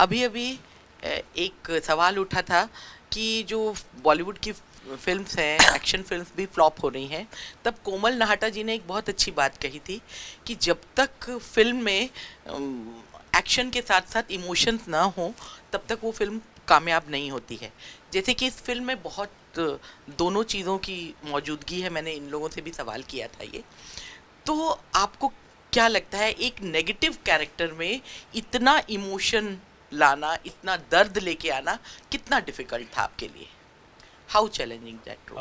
अभी अभी एक सवाल उठा था कि जो बॉलीवुड की फिल्म्स हैं, एक्शन फिल्म्स भी फ्लॉप हो रही हैं। तब कोमल नहाटा जी ने एक बहुत अच्छी बात कही थी कि जब तक फिल्म में एक्शन के साथ साथ इमोशंस ना हो तब तक वो फिल्म कामयाब नहीं होती है। जैसे कि इस फिल्म में बहुत दोनों चीज़ों की मौजूदगी है। मैंने इन लोगों से भी सवाल किया था ये। तो आपको क्या लगता है एक नेगेटिव कैरेक्टर में इतना इमोशन लाना, इतना दर्द लेके आना कितना डिफिकल्ट था आपके लिए? How challenging that role?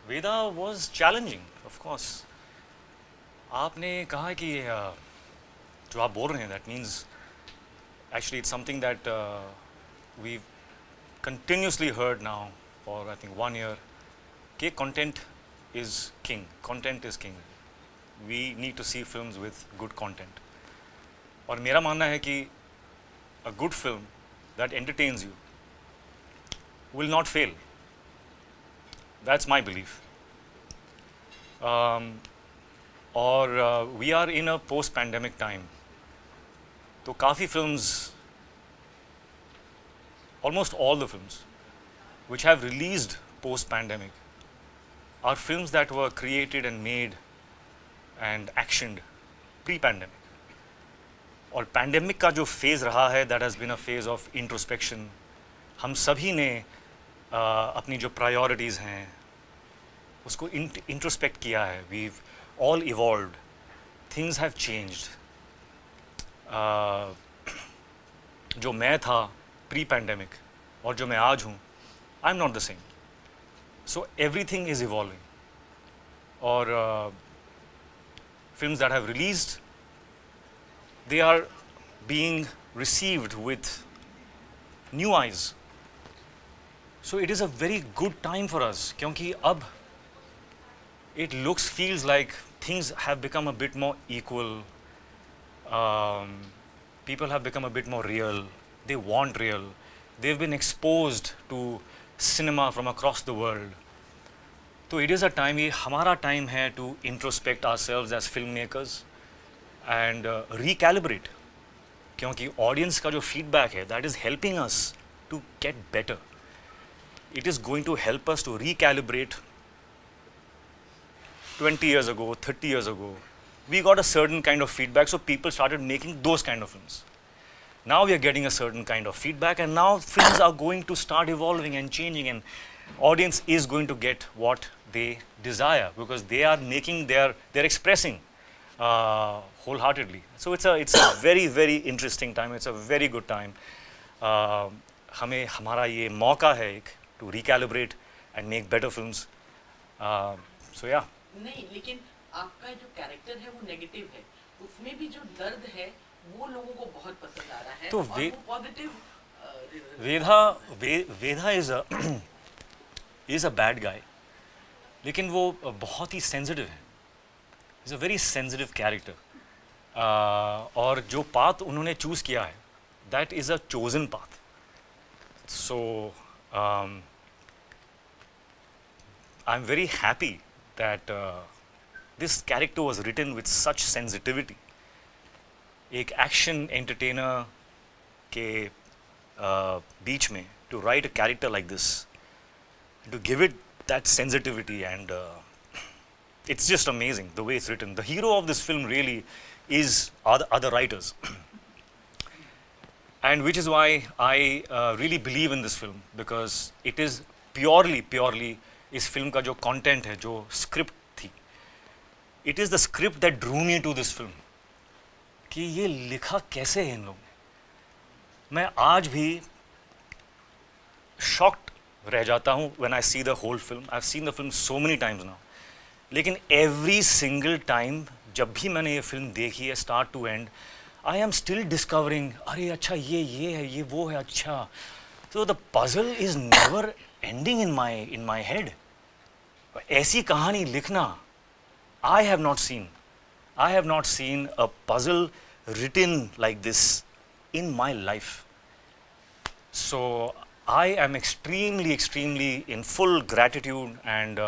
Veda was challenging of course. आपने कहा कि जो आप बोल रहे हैं that means actually it's something that we continuously heard now for I think 1 year कि content is king. Content is king. We need to see films with good content. और मेरा मानना है कि a good film that entertains you will not fail. That's my belief. और we are in a post-pandemic time. तो काफ़ी films, almost all the films which have released post-pandemic are films that were created and made and actioned pre-pandemic. और pandemic का जो phase रहा है that has been a phase of introspection. हम सभी ने अपनी जो प्रायोरिटीज़ हैं उसको इंट्रोस्पेक्ट किया है. We all evolved, things have changed. जो मैं था प्री पैंडेमिक और जो मैं आज हूँ, I am not the same. So everything is evolving. और films that have released, they are being received with new eyes. So it is a very good time for us क्योंकि अब it looks, feels like things have become a bit more equal. People have become a bit more real. They want real. They've been exposed to cinema from across the world. तो it is a time, ये हमारा time है to introspect ourselves as film makers and recalibrate. क्योंकि audience का जो feedback है that is helping us to get better. It is going to help us to recalibrate. 20 years ago, 30 years ago, we got a certain kind of feedback, so people started making those kind of films. Now we are getting a certain kind of feedback, and now films are going to start evolving and changing, and audience is going to get what they desire because they are making they're expressing wholeheartedly. So it's a very very interesting time. It's a very good time. हमें हमारा ये मौका है एक to recalibrate and make better films. So yeah. नहीं, लेकिन आपका जो कैरेक्टर है वो नेगेटिव है, उसमें भी जो दर्द है वो लोगों को बहुत पसंद आ रहा है. तो और वो positive Veda is a bad guy, लेकिन वो बहुत ही सेंसिटिव है. Is a very sensitive character. और जो पाथ उन्होंने चूज़ किया है that is a chosen path. So I am very happy that this character was written with such sensitivity. एक एक्शन एंटरटेनर के बीच में to write a character like this, to give it that sensitivity, and it's just amazing the way it's written. The hero of this film really is other writers. And which is why I really believe in this film, because it is purely इस film का जो content है, जो script थी, it is the script that drew me to this film. कि ये लिखा कैसे है इन लोगों ने. मैं आज भी shocked रह जाता हूँ when I see the whole film. I've seen the film so many times now. लेकिन every single time जब भी मैंने ये फिल्म देखी है start to end, I am still discovering, अरे अच्छा ये है, ये वो है, अच्छा. So the puzzle is never ending in my head. ऐसी कहानी लिखना I have not seen a puzzle written like this in my life. So I am extremely in full gratitude and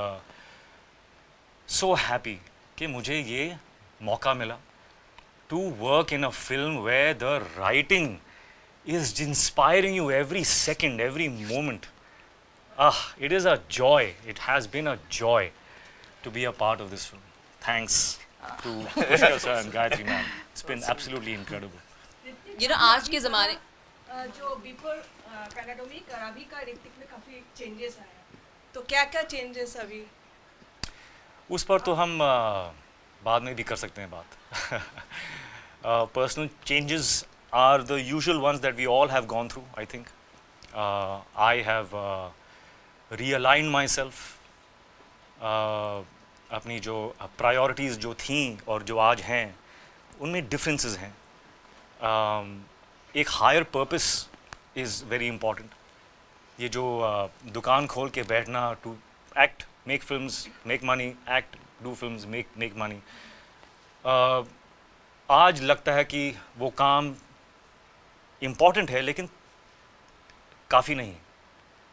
so happy कि मुझे ये मौका मिला to work in a film where the writing is inspiring you every second, every moment. Ah, it is a joy. It has been a joy to be a part of this film. Thanks to Pushkar sir and Gayatri ma'am. It's been absolutely incredible. आज के ज़माने जो before पैराडोमिक और अभी का ऋतिक में काफ़ी changes आया, तो क्या क्या चेंजेस अभी? उस पर तो हम बाद में भी कर सकते हैं बात. Personal changes are the usual ones that we all have gone through, I think. I have realigned myself. अपनी जो प्रायोरिटीज़ जो थी और जो आज हैं उनमें डिफरेंसेस हैं. एक higher purpose is very important. ये जो दुकान खोल के बैठना to act, make films, make money, act, do films, make money, आज लगता है कि वो काम इम्पॉर्टेंट है लेकिन काफ़ी नहीं.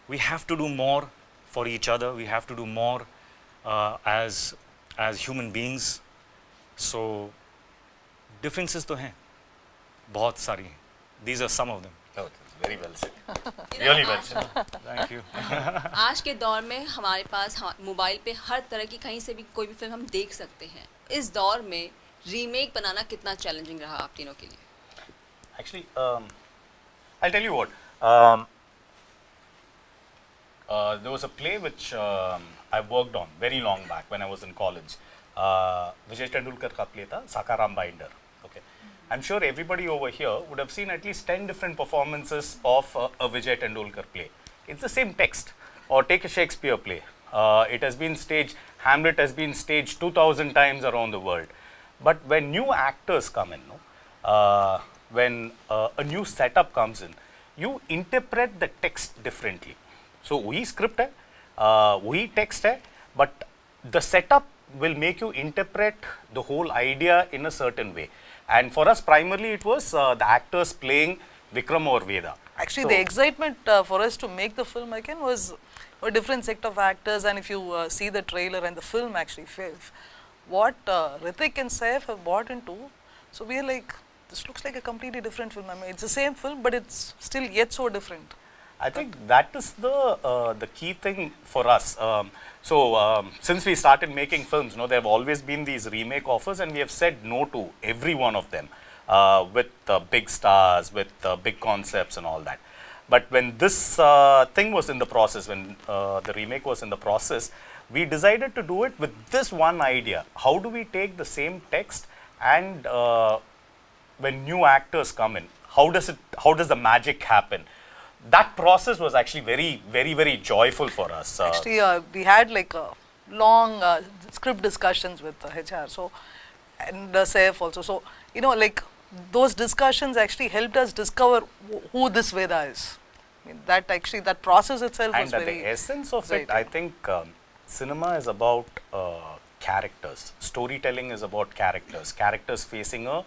We have to do more for each other. We have to do more as human beings. So differences तो हैं, बहुत सारी हैं. These are some of them. Oh, very well said. Really well said. Thank you. आज के दौर में हमारे पास मोबाइल पे हर तरह की कहीं से भी कोई भी फिल्म हम देख सकते हैं. इस दौर में रीमेक बनाना कितना चैलेंजिंग रहा आप तीनों के लिए? Actually, I'll tell you what. There was a play which I worked on very long back when I was in college. Vijay Tendulkar ka play tha, Sakaram Binder. Okay. I'm sure everybody over here would have seen at least 10 different performances of a Vijay Tendulkar play. It's the same text. Or take a Shakespeare play. It has been staged, Hamlet has been staged 2000 times around the world. But when new actors come in, when a new setup comes in, you interpret the text differently. So वही script है, वही text है, but the setup will make you interpret the whole idea in a certain way. And for us, primarily, it was the actors playing Vikram or Vedha. Actually, the excitement for us to make the film again was a different set of actors. And if you see the trailer and the film, actually, what Hritik and Saif have bought into, so we are like, this looks like a completely different film. I mean, it's the same film, but it's still yet so different. I think that is the key thing for us. Since we started making films, there have always been these remake offers, and we have said no to every one of them with big stars, with big concepts and all that. But when this thing was in the process, when the remake was in the process, we decided to do it with this one idea. How do we take the same text and when new actors come in, how does the magic happen? That process was actually very, very, very joyful for us. Actually, we had like long script discussions with HR, so and Saif also. So like those discussions actually helped us discover who this Vedha is. I mean, that process itself was and very. The essence of it, I think, cinema is about characters. Storytelling is about characters. Characters facing a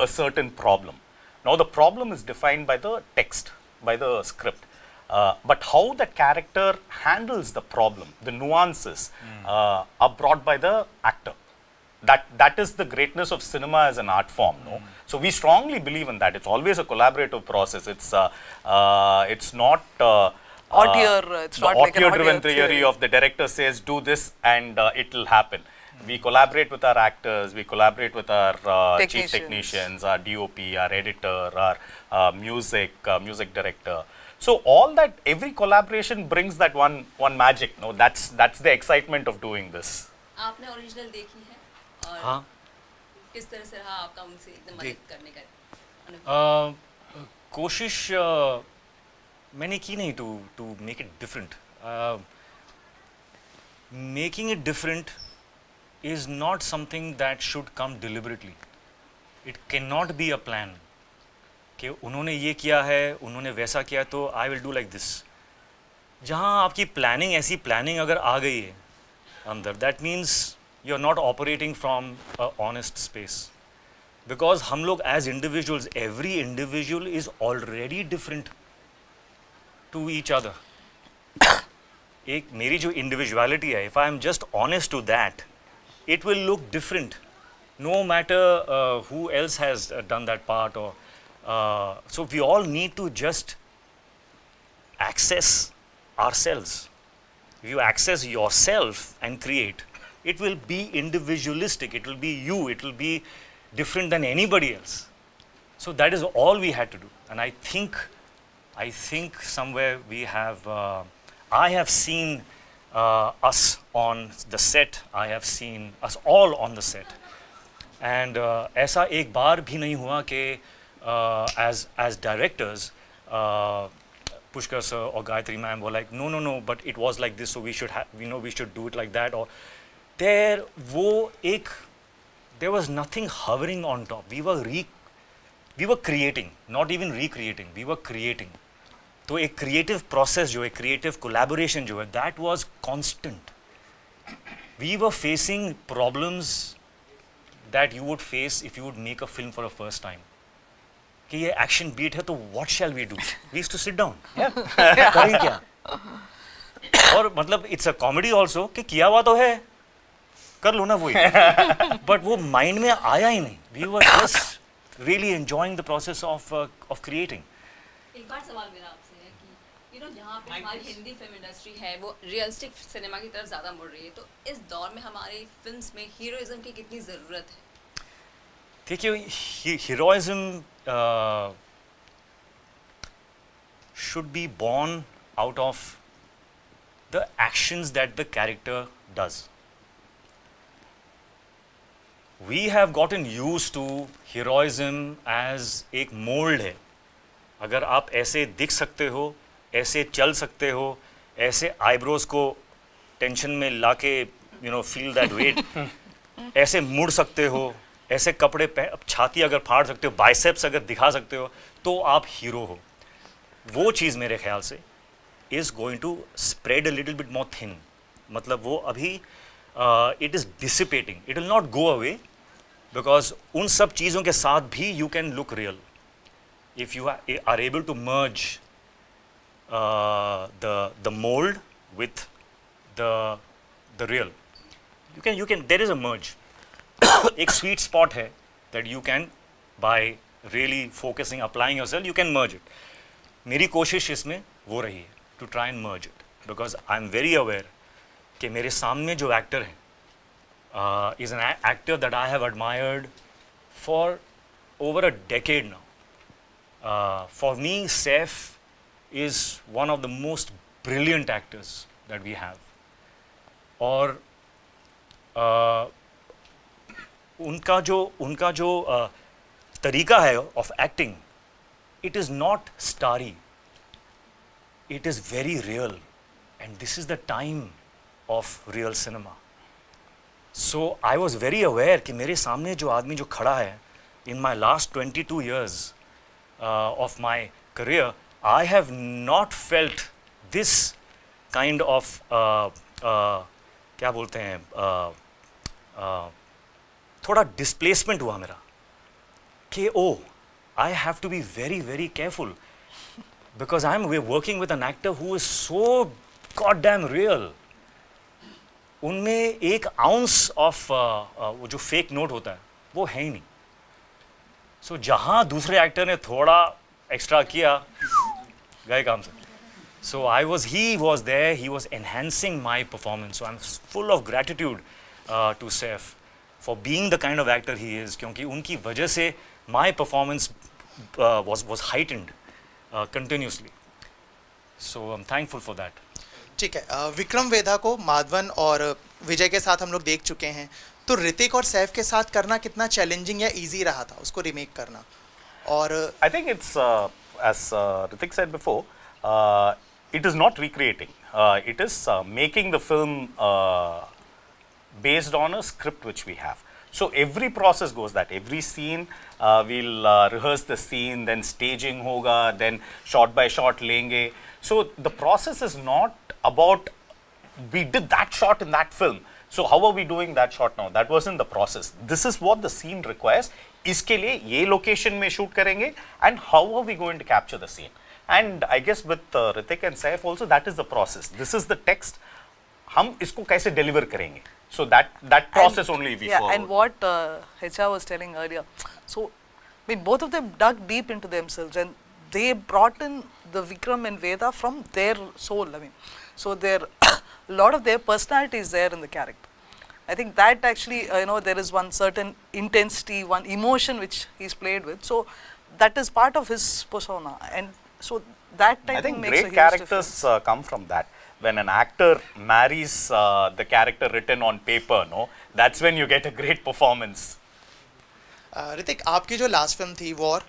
certain problem. Now, the problem is defined by the text, by the script, but how the character handles the problem, the nuances are brought by the actor. That is the greatness of cinema as an art form. No, so we strongly believe in that. It's always a collaborative process. It's not It's not like an auteur-driven auteur theory of the director says do this and it will happen. We collaborate with our actors, we collaborate with our chief technicians, our DOP, our editor, our music director. So all that, every collaboration brings that one magic. No, that's the excitement of doing this. आपने original देखी है और हाँ. किस तरह से रहा आपका उनसे एकदम मदद करने का अनुभव? कोशिश मैंने की नहीं to make it different. Making it different is not something that should come deliberately. It cannot be a plan. कि उन्होंने ये किया है, उन्होंने वैसा किया तो I will do like this. जहाँ आपकी planning, ऐसी planning अगर आ गई है अंदर, that means you're not operating from a honest space. Because हम लोग as individuals, every individual is already different to each other. एक मेरी जो individuality है, if I am just honest to that, it will look different. No matter who else has done that part or So we all need to just access ourselves. If you access yourself and create, it will be individualistic, it will be you, it will be different than anybody else. So that is all we had to do. And I think somewhere we have, I have seen us on the set, I have seen us all on the set. And ऐसा एक बार भी नहीं हुआ कि as directors, Pushkar sir or Gayatri ma'am were like, no, but it was like this, so we should have, we should do it like that. Or there was nothing hovering on top. We were creating, not even recreating, we were creating. तो एक creative process जो है, creative collaboration जो है, that was constant. We were facing problems that you would face if you would make a film for the first time. कि ये action beat है तो what shall we do? We used to sit down. करें क्या? और मतलब it's a comedy also कि किया हुआ तो है, कर लो ना वही. But वो mind में आया ही नहीं. We were just really enjoying the process of creating. एक बार सवाल मेरा आपसे है कि जहाँ पे हमारी हिंदी फिल्म इंडस्ट्री है वो रियलिस्टिक सिनेमा की तरफ ज़्यादा मुड़ रही है, तो इस दौर में हमारी फिल्म्स में हीरोइज्म की कितनी ज़रूरत है? देखिए, heroism should be born out of the actions that the character does. We have gotten used to heroism as एक mold है. अगर आप ऐसे दिख सकते हो, ऐसे चल सकते हो, ऐसे eyebrows को टेंशन में लाके feel that weight, ऐसे मुड़ सकते हो, ऐसे कपड़े छाती अगर फाड़ सकते हो, बाइसेप्स अगर दिखा सकते हो, तो आप हीरो हो. वो चीज़ मेरे ख्याल से is going to spread a little bit more thin. मतलब वो अभी it is dissipating. It will not go away because उन सब चीज़ों के साथ भी you can look real. If you are able to merge the mold with the real, you can there is a merge. एक sweet spot है that you can, by really focusing, applying yourself, you can merge it. मेरी कोशिश इसमें वो रही है to try and merge it, because I am very aware कि मेरे सामने जो एक्टर हैं is an actor that I have admired for over a decade now. For me, Saif is one of the most brilliant actors that we have. और उनका जो तरीका है of acting, it is not starry. It is very real, and this is the time of real cinema. So I was very aware कि मेरे सामने जो आदमी जो खड़ा है, in my last 22 years of my career, I have not felt this kind of क्या बोलते हैं थोड़ा displacement हुआ मेरा कि I have to be very, very careful because we're working with an actor who is so goddamn real. उनमें एक ounce of वो जो fake note होता है वो है ही नहीं. So जहाँ दूसरे एक्टर ने थोड़ा एक्स्ट्रा किया, गए काम से. So he was there, he was enhancing my performance. So I'm full of gratitude to Saif for being the kind of actor he is, क्योंकि उनकी वजह से my performance was heightened continuously. So I'm thankful for that. ठीक है, विक्रम वेधा को माधवन और विजय के साथ हम लोग देख चुके हैं, तो ऋतिक और सैफ के साथ करना कितना चैलेंजिंग या इजी रहा था उसको रीमेक करना? और I think it's as Hritik said before, it is not recreating. It is making the film based on a script which we have. So every process goes that. Every scene we'll rehearse the scene, then staging hoga, then shot by shot lenge. So the process is not about we did that shot in that film, so how are we doing that shot now? That wasn't the process. This is what the scene requires. इसके लिए ये location में shoot करेंगे, and how are we going to capture the scene? And I guess with Hritik and Saif also, that is the process. This is the text. हम इसको कैसे deliver करेंगे? So that process only we follow. And what HR was telling earlier. So I mean, both of them dug deep into themselves and they brought in the Vikram and Vedha from their soul. I mean, so there, a lot of their personality is there in the character. I think that actually, there is one certain intensity, one emotion which he's played with. So that is part of his persona, and so that I think makes a great huge characters difference. come from that. When an actor marries the character written on paper, no, that's when you get a great performance. Hrithik, आपकी जो last film थी war,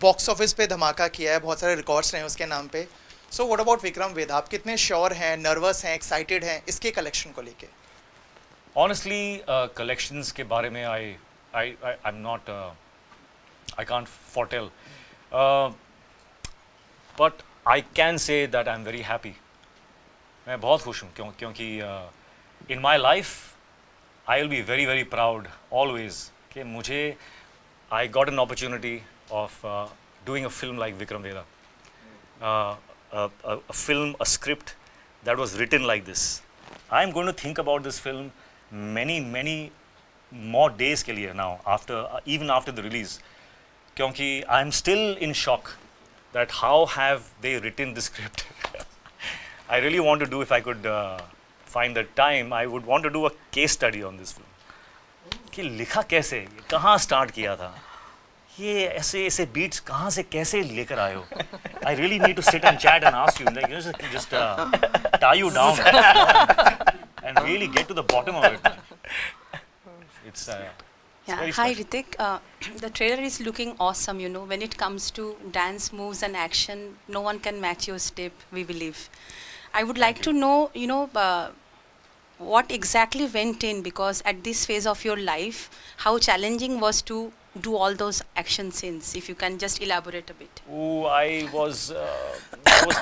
box office पे धमाका किया है, बहुत सारे records रहे हैं उसके नाम पे. So what about Vikram Vedha, आप कितने श्योर हैं, नर्वस हैं, एक्साइटेड हैं इसके कलेक्शन को लेके? Honestly, collections के बारे में I'm not, I can't foretell. But I can say that I'm very happy. मैं बहुत खुश हूँ क्योंकि in my life I will be very very proud always कि मुझे I got an opportunity of doing a film like Vikram Vedha. A film, a script that was written like this. I'm going to think about this film many more days के लिए now, even after the release, क्योंकि I'm still in shock that how have they written the script. I really want to do, if I could find the time, I would want to do a case study on this film. कि लिखा कैसे, कहाँ start किया था, ये ऐसे beats कहाँ से कैसे लेकर आए हो. I really need to sit and chat and ask you, like, just tie you down and really get to the bottom of it. It's Yeah, very hi special. Hritik. The trailer is looking awesome, when it comes to dance moves and action, no one can match your step, we believe. I would like to know, what exactly went in, because at this phase of your life, how challenging was to do all those action scenes, if you can just elaborate a bit. Oh, I was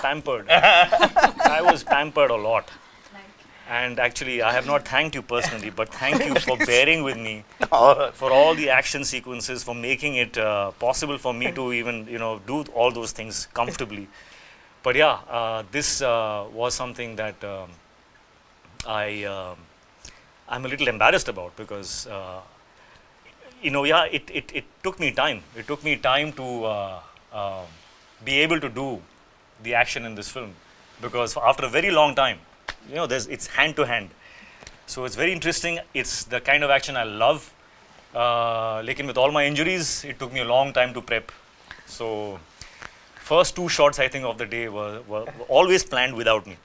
pampered. I was pampered a lot. And actually, I have not thanked you personally, but thank you for bearing with me for all the action sequences, for making it possible for me to even, do all those things comfortably. But yeah, this was something that I'm a little embarrassed about because, it took me time. It took me time to be able to do the action in this film because after a very long time, it's hand to hand. So it's very interesting. It's the kind of action I love. Lekin with all my injuries, it took me a long time to prep. So first 2 shots I think of the day were always planned without me.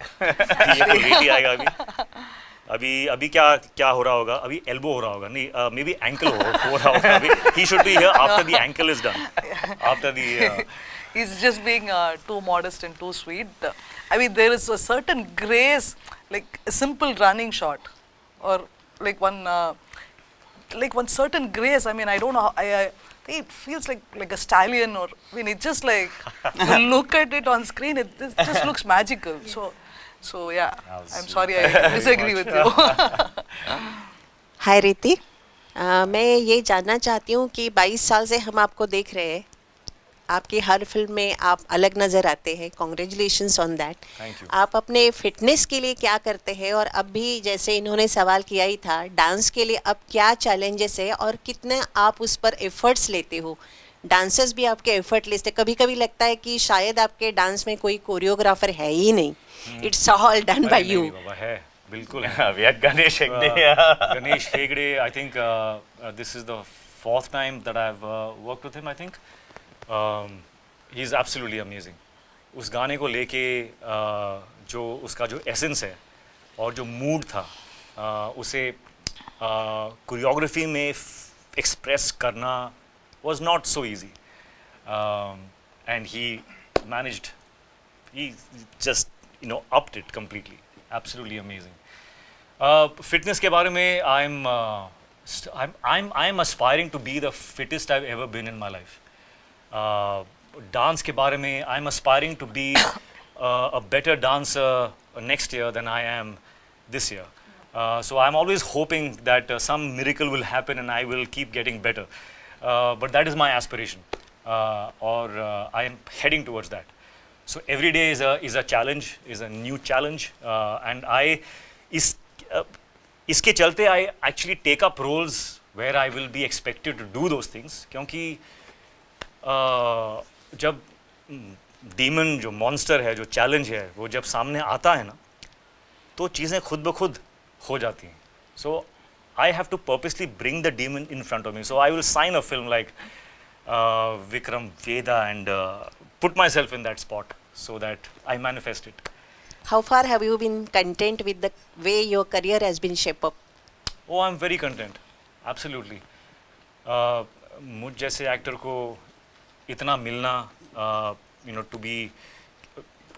अभी क्या हो रहा होगा, अभी elbow हो रहा होगा, नहीं maybe ankle हो रहा होगा, अभी he should be here after the ankle is done, after the He's just being too modest and too sweet. I mean, there is a certain grace, like a simple running shot, or like one certain grace. I mean, I don't know. I think it feels like a stallion, or I mean, it's just like you look at it on screen. It just looks magical. So yeah. I'm sorry, I disagree with you. हाय रीति, मैं ये जानना चाहती हूँ कि 22 साल से हम आपको देख रहे हैं, आपकी हर फिल्म में आप अलग नज़र आते हैं. Congratulations on that. आप अपने फिटनेस के लिए क्या करते हैं, और अब भी जैसे इन्होंने सवाल किया ही था, डांस के लिए अब क्या चैलेंजेस है और कितने आप उस पर एफर्ट्स लेते हो. डांसर्स भी आपके एफर्ट लेते हैं. कभी कभी लगता है कि शायद आपके डांस में कोई कोरियोग्राफर है ही नहीं, it's all done by you. बिल्कुल. We had Ganesh Hegde. Ganesh Hegde, I think this is the 4th time that I've worked with him, I think. He's absolutely amazing. उस गाने को लेके जो उसका जो एसेंस है और जो मूड था, उसे कोरियोग्राफी में एक्सप्रेस करना was not so easy. And he managed, he just, upped it completely. Absolutely amazing. Fitness के बारे में I'm aspiring to be the fittest I've ever been in my life. Dance के बारे में I'm aspiring to be a better dancer next year than I am this year. So I'm always hoping that some miracle will happen and I will keep getting better. But that is my aspiration, or I am heading towards that. So every day is a challenge, is a new challenge, and इसके चलते I actually take up roles where I will be expected to do those things, क्योंकि जब demon जो monster है, जो challenge है, वो जब सामने आता है ना, तो चीज़ें खुद ब खुद हो जाती हैं. So I have to purposely bring the demon in front of me. So I will sign a film like Vikram, Vedha, and put myself in that spot so that I manifest it. How far have you been content with the way your career has been shaped up? Oh, I'm very content. Absolutely. मुझ जैसे actor को इतना मिलना,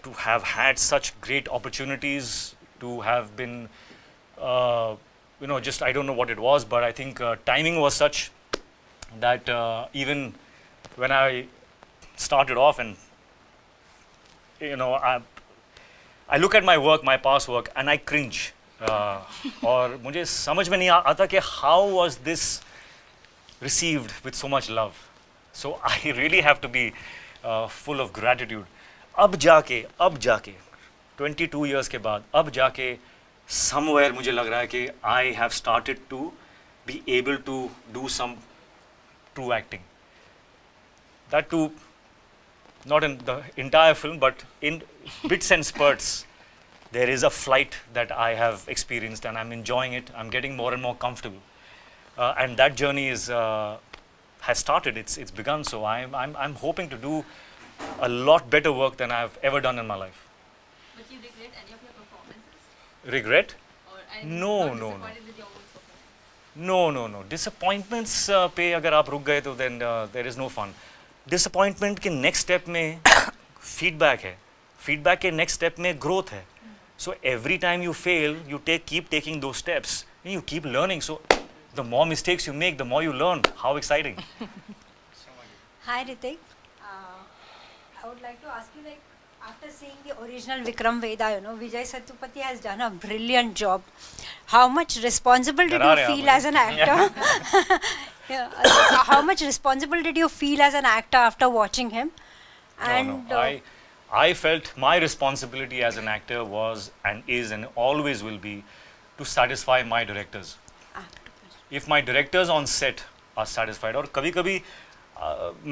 to have had such great opportunities, to have been, just I don't know what it was, but I think timing was such that even when I started off and, I look at my work, my past work, and I cringe. और मुझे समझ में नहीं आता कि how was this received with so much love. So I really have to be full of gratitude. अब जाके 22 years के बाद अब जाके somewhere मुझे लग रहा है कि I have started to be able to do some true acting. That too, not in the entire film, but in bits and spurts. There is a flight that I have experienced, and I'm enjoying it. I'm getting more and more comfortable, and that journey has started. It's begun. So I'm hoping to do a lot better work than I've ever done in my life. But you regret any of your performances? Regret? Or No, not no, no. disappointed with your own performance? No. Disappointments पे अगर आप रुक गए तो then there is no fun. Disappointment के next step में feedback है. Feedback के next step में growth है. So every time you fail, you keep taking those steps, and you keep learning. So the more mistakes you make, the more you learn. How exciting! Hi Hritik. I would like to ask you, like, after seeing the original Vikram Vedha, Vijay Satupathy has done a brilliant job. How much responsible did you feel as an actor? Yeah. How much responsible did you feel as an actor after watching him? And No. I felt my responsibility as an actor was and is and always will be to satisfy my directors. If my directors on set are satisfied, और कभी-कभी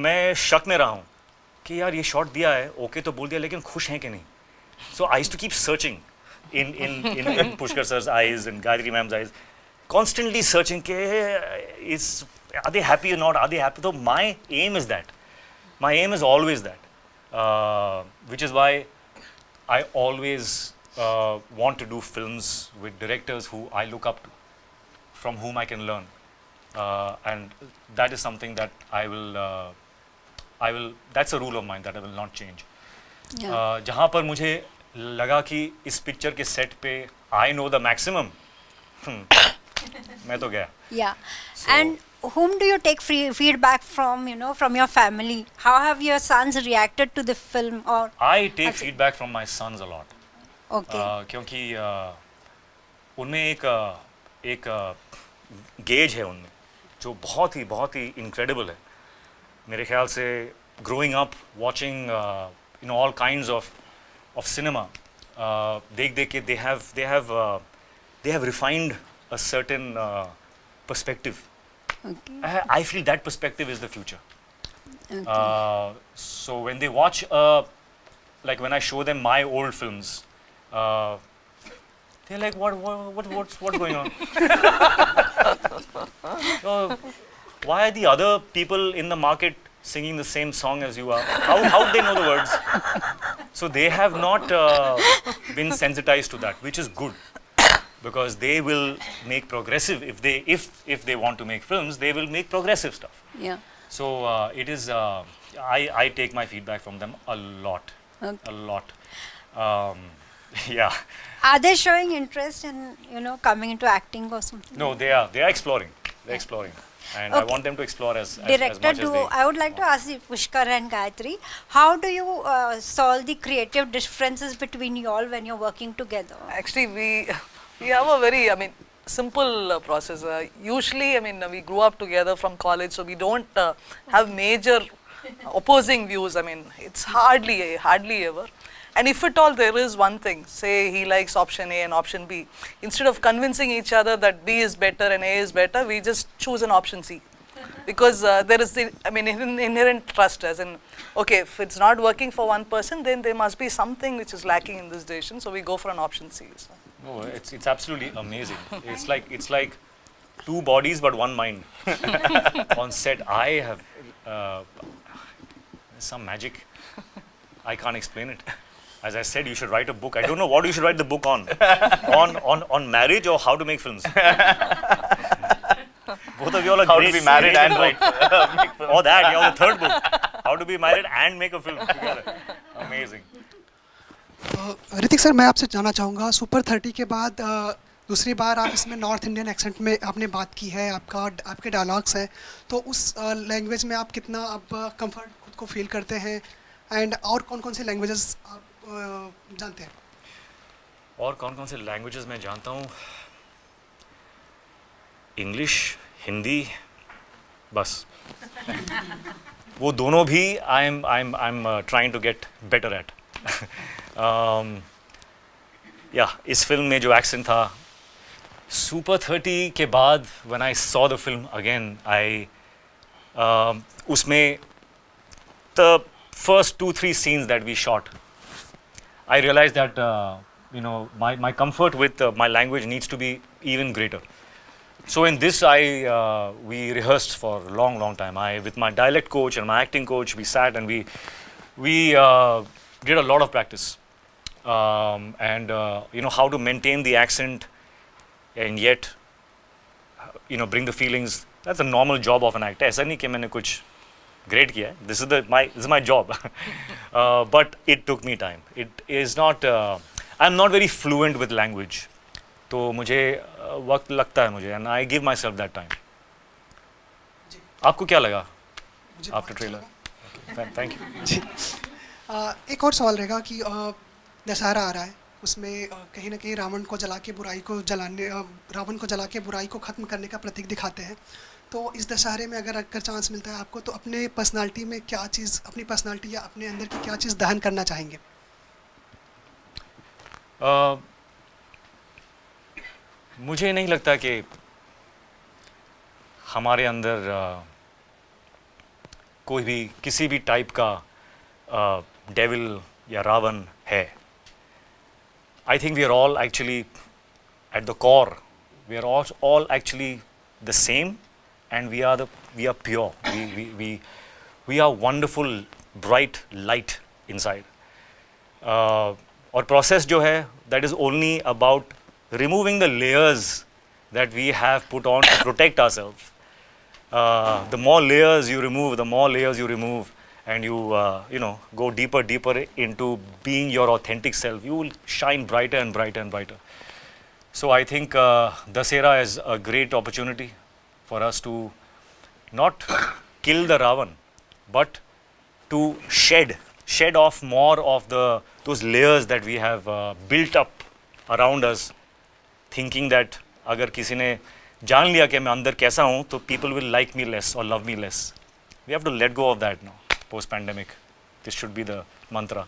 मैं शक में रहा हूँ कि यार ये शॉट दिया है, ओके तो बोल दिया, लेकिन खुश हैं कि नहीं. So I used to keep searching in Pushkar sir's eyes and Gayatri ma'am's eyes, constantly searching कि are they happy or not? Are they happy? So my aim is that. My aim is always that. Which is why I always want to do films with directors who I look up to, from whom I can learn, and that is something that I will. That's a rule of mine that I will not change. yeah. जहाँ पर मुझे लगा कि इस picture के set पे I know the maximum, मैं तो गया. Yeah. So- And whom do you take feedback from, from your family? How have your sons reacted to the film? Or I take feedback from my sons a lot. okay. क्योंकि उनमें एक gauge है उनमें जो बहुत ही incredible है. मेरे ख्याल से growing up watching all kinds of cinema, देख के they have refined a certain perspective. Okay. I feel that perspective is the future. Okay. So when they watch, like when I show them my old films, they're like, what's going on? Why are the other people in the market singing the same song as you are? How do they know the words? So they have not been sensitized to that, which is good. Because they will make progressive, if they want to make films, they will make progressive stuff. Yeah. So it is, I take my feedback from them a lot, Okay. a lot. Yeah. Are they showing interest in, coming into acting or something? No, they are exploring. They're exploring. And I Okay. want them to explore as Director much as duo, they I would like to ask you, Pushkar and Gayatri, how do you solve the creative differences between you all when you're working together? Actually, we have a very, simple process. Usually, we grew up together from college, so we don't have major opposing views. It's hardly ever. And if at all there is one thing, say he likes option A and option B, instead of convincing each other that B is better and A is better, we just choose an option C. because there is the, I mean, inherent trust, as in, okay, if it's not working for one person, then there must be something which is lacking in this decision, so we go for an option C. So. No, it's absolutely amazing. It's like two bodies but one mind. On set, I have some magic. I can't explain it. As I said, you should write a book. I don't know what you should write the book on. On marriage or how to make films. Both of you all are How great. to be married and great. make films. Or that, yeah, the third book. How to be married and make a film together. Amazing. Hrithik sir, मैं आपसे जानना चाहूँगा, super 30 के बाद दूसरी बार आप इसमें north Indian accent में आपने बात की है, आपके डायलॉग्स हैं, तो उस लैंग्वेज में आप कितना अब कंफर्ट खुद को फील करते हैं, एंड और कौन कौन से लैंग्वेजेस आप जानते हैं? और कौन कौन से लैंग्वेजेस मैं जानता हूँ? इंग्लिश, हिंदी, बस. वो दोनों भी I am trying to get better at. या इस फिल्म में जो एक्सेंट था, सुपर 30 के बाद when I saw the film again, उसमें the first 2-3 scenes that we shot, I realized that my comfort with my language needs to be even greater. So in this, we rehearsed for a long time. With my dialect coach and my acting coach, we sat and we did a lot of practice, and how to maintain the accent and yet bring the feelings. That's a normal job of an actor. ऐसा नहीं कि मैंने कुछ great किया है. This is my job. But it took me time. It is not. I'm not very fluent with language. तो मुझे वक्त लगता है मुझे, and I give myself that time. आपको क्या लगा after trailer? Thank you. जी. एक और सवाल रहेगा कि दशहरा आ रहा है, उसमें कहीं ना कहीं रावण को जला के बुराई को ख़त्म करने का प्रतीक दिखाते हैं. तो इस दशहरे में अगर चांस मिलता है आपको, तो अपने पर्सनालिटी में क्या चीज़, अपनी पर्सनालिटी या अपने अंदर की क्या चीज़ दहन करना चाहेंगे? मुझे नहीं लगता कि हमारे अंदर कोई भी किसी भी टाइप का डेविल या रावण है. I think we are all actually at the core, we are all actually the same, and we are pure. We are wonderful, bright light inside. और process जो है, that is only about removing the layers that we have put on to protect ourselves. The more layers you remove, and you go deeper into being your authentic self, you will shine brighter and brighter. So I think Dasera is a great opportunity for us to not kill the Ravan, but to shed off more of those layers that we have built up around us, thinking that अगर किसी ने जान लिया कि मैं अंदर कैसा हूँ, तो people will like me less or love me less. We have to let go of that now. Post pandemic, this should be the mantra.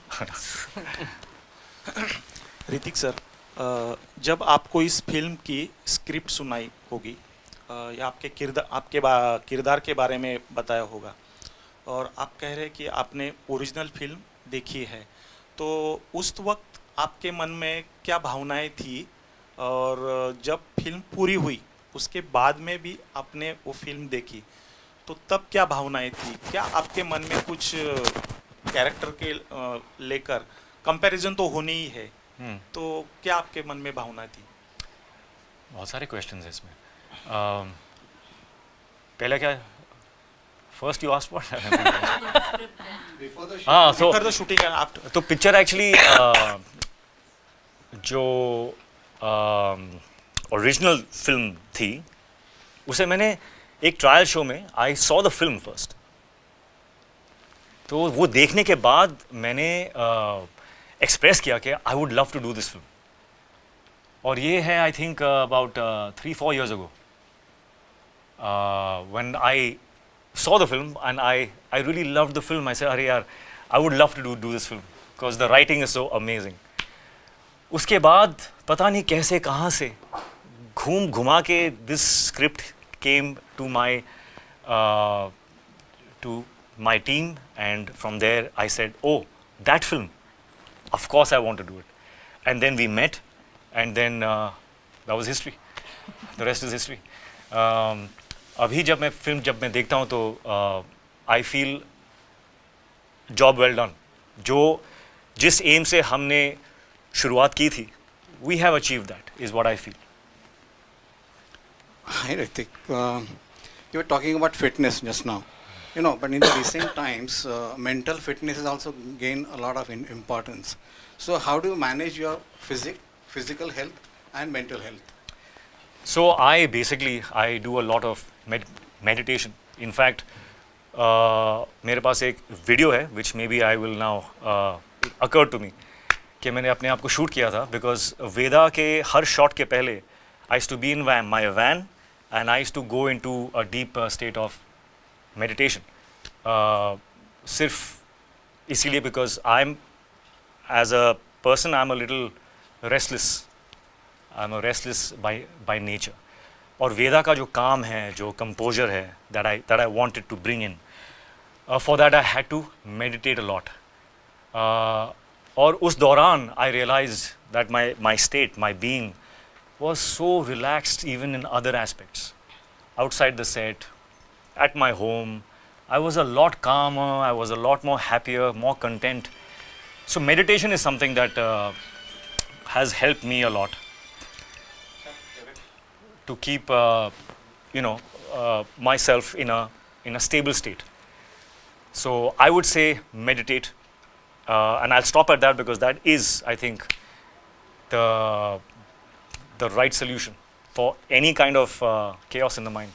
Hrithik sir, जब आपको इस फिल्म की स्क्रिप्ट सुनाई होगी या आपके किरदार के बारे में बताया होगा, और आप कह रहे हैं कि आपने ओरिजिनल फिल्म देखी है, तो उस वक्त आपके मन में क्या भावनाएं थी, और जब फिल्म पूरी हुई उसके बाद में भी आपने वो फिल्म देखी, तो तब क्या भावनाएं थी? क्या आपके मन में कुछ कैरेक्टर के लेकर कंपैरिजन तो होनी ही है, तो क्या आपके मन में भावना थी? बहुत सारे क्वेश्चंस हैं इसमें. पहले क्या, फर्स्ट यू आस्क्ड व्हाट? हाँ, before the shooting and after. तो पिक्चर एक्चुअली जो ओरिजिनल फिल्म थी, उसे मैंने एक ट्रायल शो में I saw the film first. तो वो देखने के बाद मैंने एक्सप्रेस किया कि I would love to do this film. और ये है I think about 3-4 years ago when I saw the film and I really loved the film. I said, अरे यार, I would love to do this film because the writing is so amazing. उसके बाद पता नहीं कैसे कहाँ से घुमा के this script came to my uh, to my team, and from there I said, oh, that film, of course I want to do it. And then we met, and then that was history. The rest is history. अभी जब मैं देखता हूँ तो I feel job well done. जिस M से हमने शुरुआत की थी, we have achieved that, is what I feel. Hi Hritik, you were talking about fitness just now, but in the recent times, mental fitness has also gained a lot of importance. So how do you manage your physical health and mental health? So I do a lot of meditation. In fact, मेरे पास एक video है which maybe I will now occur to me कि मैंने अपने आप को shoot किया था, because वेदा के हर शॉट के पहले I used to be in my van and I used to go into a deep state of meditation. सिर्फ इसीलिए because as a person I'm a little restless. I'm a restless by nature. और वेदा का जो काम है, जो composure है, that I wanted to bring in, for that I had to meditate a lot. और उस दौरान I realized that my state, my being was so relaxed even in other aspects. Outside the set, at my home, I was a lot calmer, I was a lot more happier, more content. So meditation is something that has helped me a lot to keep myself in a stable state. So I would say meditate, and I'll stop at that because that is, I think, the right solution for any kind of chaos in the mind.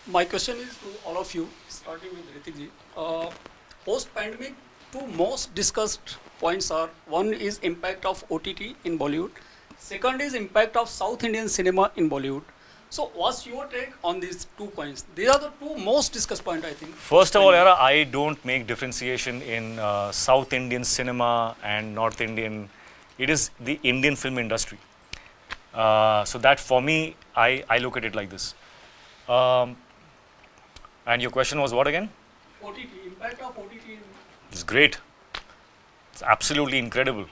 My question is to all of you, starting with Hritik ji. Post-pandemic, two most discussed points are: one is impact of OTT in Bollywood, second is impact of South Indian cinema in Bollywood. So what's your take on these 2 points? These are the two most discussed points, I think. First of all, Yara, I don't make differentiation in South Indian cinema and North Indian. It is the Indian film industry. So that for me, I look at it like this. And your question was what again? OTT, impact of OTT. It's great. It's absolutely incredible.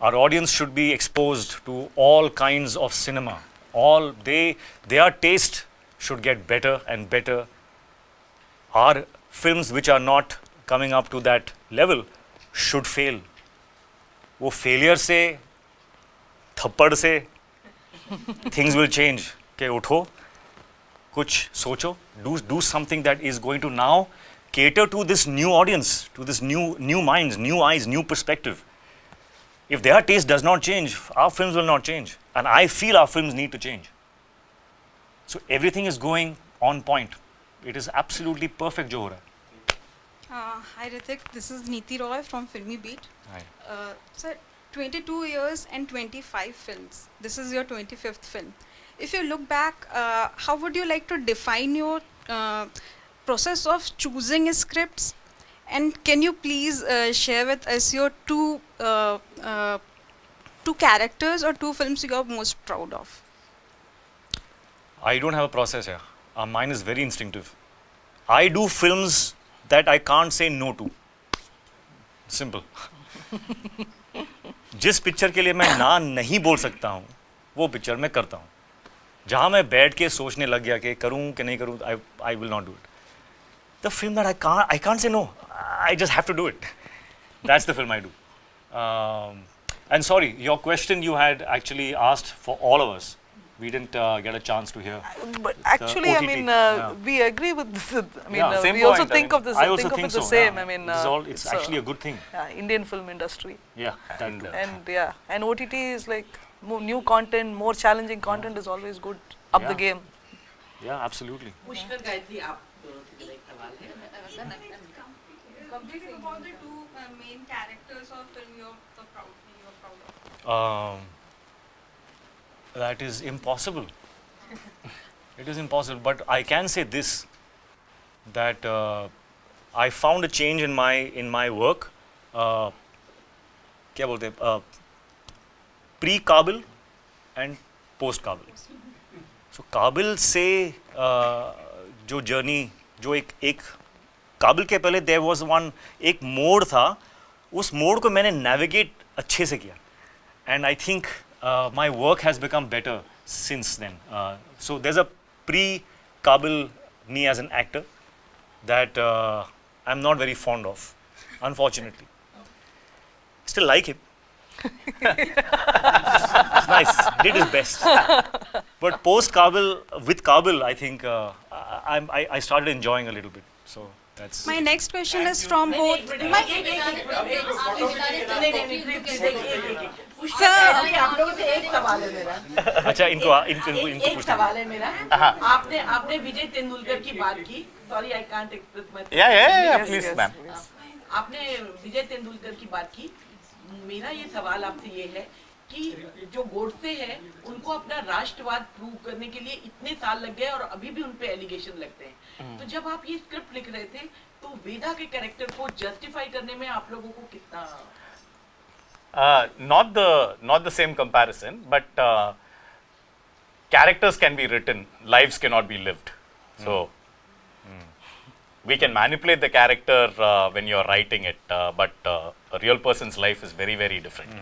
Our audience should be exposed to all kinds of cinema. Their taste should get better and better. Our films which are not coming up to that level should fail. वो failure से, थप्पड़ से, things will change. के उठो, कुछ सोचो, do something that is going to now cater to this new audience, to this new minds, new eyes, new perspective. If their taste does not change, our films will not change. And I feel our films need to change. So everything is going on point. It is absolutely perfect, jo ho raha hai. Hi Hritik, this is Neeti Roy from Filmy Beat. Hi. Sir, 22 years and 25 films. This is your 25th film. If you look back, how would you like to define your process of choosing scripts? And can you please share with us your two characters or 2 films you are most proud of? I don't have a process here. Mine is very instinctive. I do films that I can't say no to. Simple. जिस picture के लिए मैं ना नहीं बोल सकता हूँ, वो पिक्चर मैं करता हूँ. जहाँ मैं बैठ के सोचने लग गया कि करूँ कि नहीं करूँ, I will not do it. The film that I can't say no. I just have to do it. That's the film I do. And sorry, your question you had actually asked for all of us. We didn't get a chance to hear. But actually, I mean, we agree with this. I mean, same we also point. think of this. I also think think of it the so, same. yeah. I mean, it's actually a good thing. Indian film industry. Yeah, and OTT is like new content, more challenging content is always good. Up the game. Yeah, absolutely. Pushkar Gayatri आप दोनों के लिए एक सवाल है. Completely about the 2 main characters of film you are proud of. That is impossible. It is impossible. But I can say this, that I found a change in my work. क्या बोलते हैं? Pre-Kabil and post-Kabil. So Kabil से जो journey, जो एक काबिल के पहले देयर वाज वन, एक मोड़ था, उस मोड़ को मैंने नेविगेट अच्छे से किया, and I think my work has become better since then. So there is a pre काबिल me as an actor that I'm not very fond of, unfortunately. Still like him. It's nice, did his best. But post Kabil, with Kabil, I think I started enjoying a little bit. So that's. My next question is from both. आप लोगों से एक सवाल है मेरा. अच्छा, इनको एक सवाल है मेरा. आपने विजय तेंदुलकर की बात की. Sorry, I can't express myself. Yeah, please, ma'am. आपने विजय तेंदुलकर की बात की. मेरा ये सवाल आपसे ये है कि जो गोडसे हैं उनको अपना राष्ट्रवाद प्रूव करने के लिए इतने साल लग गए और अभी भी उन पे एलिगेशन लगते हैं. तो जब आप ये स्क्रिप्ट लिख रहे थे तो वेदा के कैरेक्टर को जस्टिफाई करने में आप लोगों को कितना? Not the same comparison, but characters can be written, lives cannot be lived. So we can manipulate the character when you are writing it, but a real person's life is very, very different.